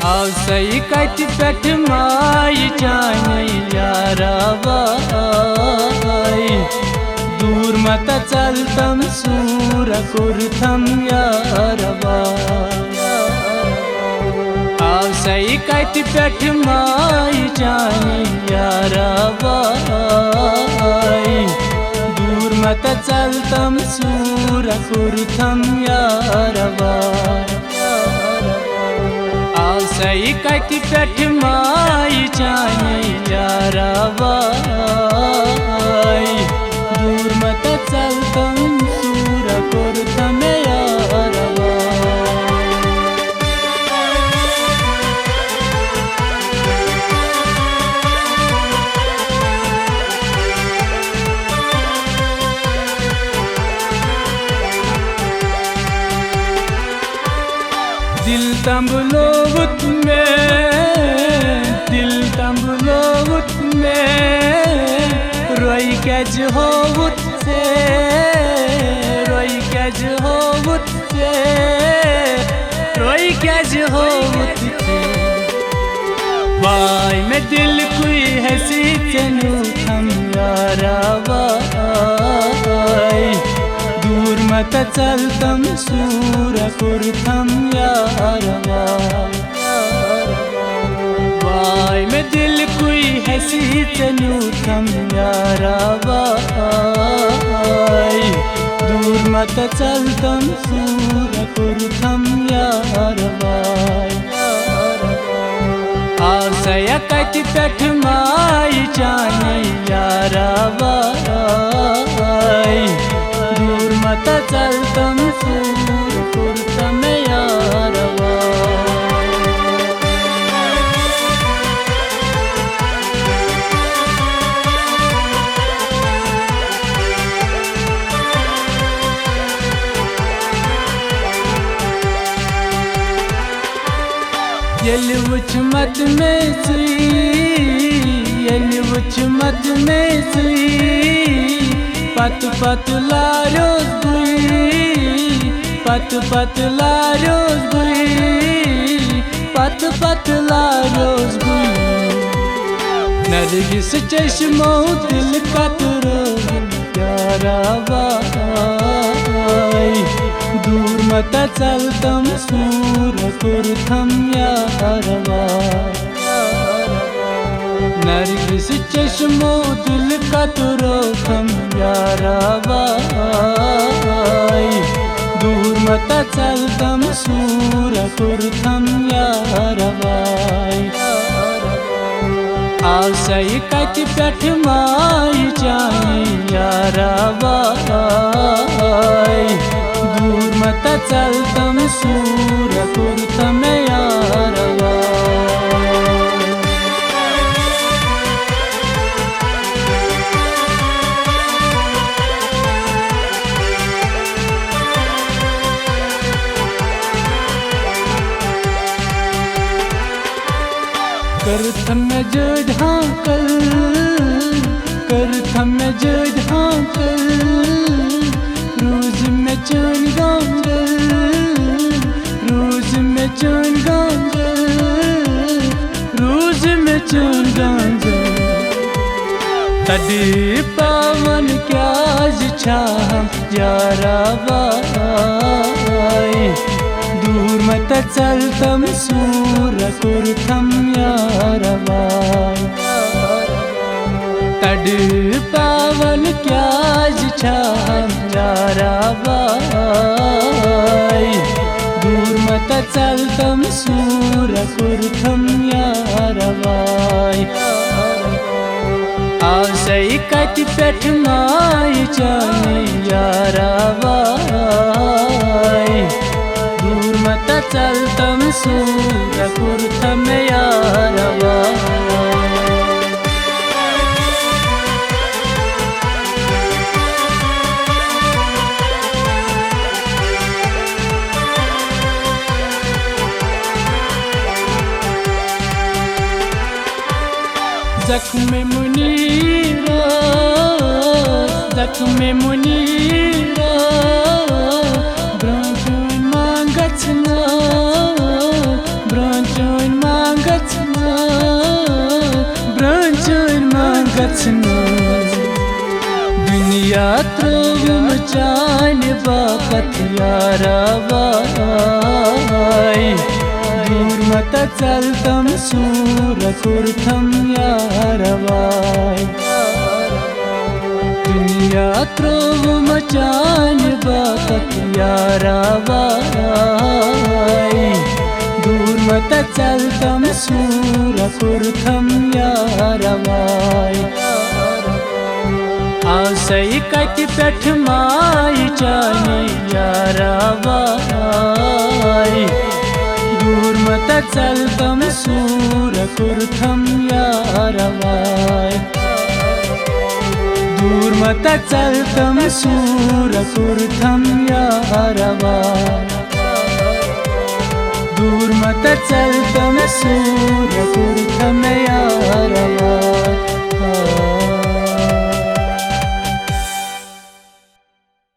आव सही कट पेट माई जाने यारा वाई दूर मत चलतम सूर कुर्थम यारा आव सही कट पेट माई जाने यारा वाई दूर मत चलतम सूर कुर्थम यारा सही कट पेट माई जाने यारा वाई दूर मत चलतम सूर कुर्थम यारा दिल तंबलोत में रोई कैज होवत से रोई कैज होवत से रोई कैज होवत से वाई में दिल कोई हंसी चनु हम यारा वाई दूर मत चलतम सूर कुर्थम यारा वाई में दिल कोई हंसी चनु थम यारा वाई दूर मत चलतम सूर कुर्थम यारा वाई आसया कट पेट माई जाने यारा वाई दूर मत चलतम सूर कुर्थम यारा यल वुच मत में सुई यल वुच मत में सुई पत पत लारोज गुई पत पत लारोज गुई पत पत लारोज गुई नरगिस चश्मो दिल कतरो यारा वाई दूर मत चलतम सूर कुर्थम यारा नरगिस चश्मो दिल कतरो थम यारा वाई दूर मत चलतम सूर कुर्थम यारा वाई आव सही कट पेट माई जाने यारा वाई दूर मत चलतम सूर कुर्थम यारा करथम जड़ हाँकल करथम जड़ हाँकल रोज में चैन गांगल रोज में चैन गांगल रोज में चैन गांगल तड़ी पावन क्या छाम यारा वाई दूर मत चलतम सूर कुर्थम यारा वाई तड़ पावन क्या छाम यारा वाई दूर मत चलतम सूर कुर्थम यारा वाई आव सही कट पेट माई जाने यारा वाई दूर मत चलतम सूर कुर्थम यारा जख्म मुनीरा जख्म मुनीरा ब्रांचों मांगचना ब्रांचों दुनिया त्रोवुम चान बाकत यारावाय दूर मत चलतम सूर कुर्थम यारवाय दुनिया त्रोवुम चान बाकत यारावाय दूर मत चलतम सूर कुर्थम यारवाय आसई कट पेठ माई जाने यारावाय दूर मत चलतम सूर कुर्थम यारवाय दूर मत चलतम सूर कुर्थम यारवाय दूर मत चलतम सूर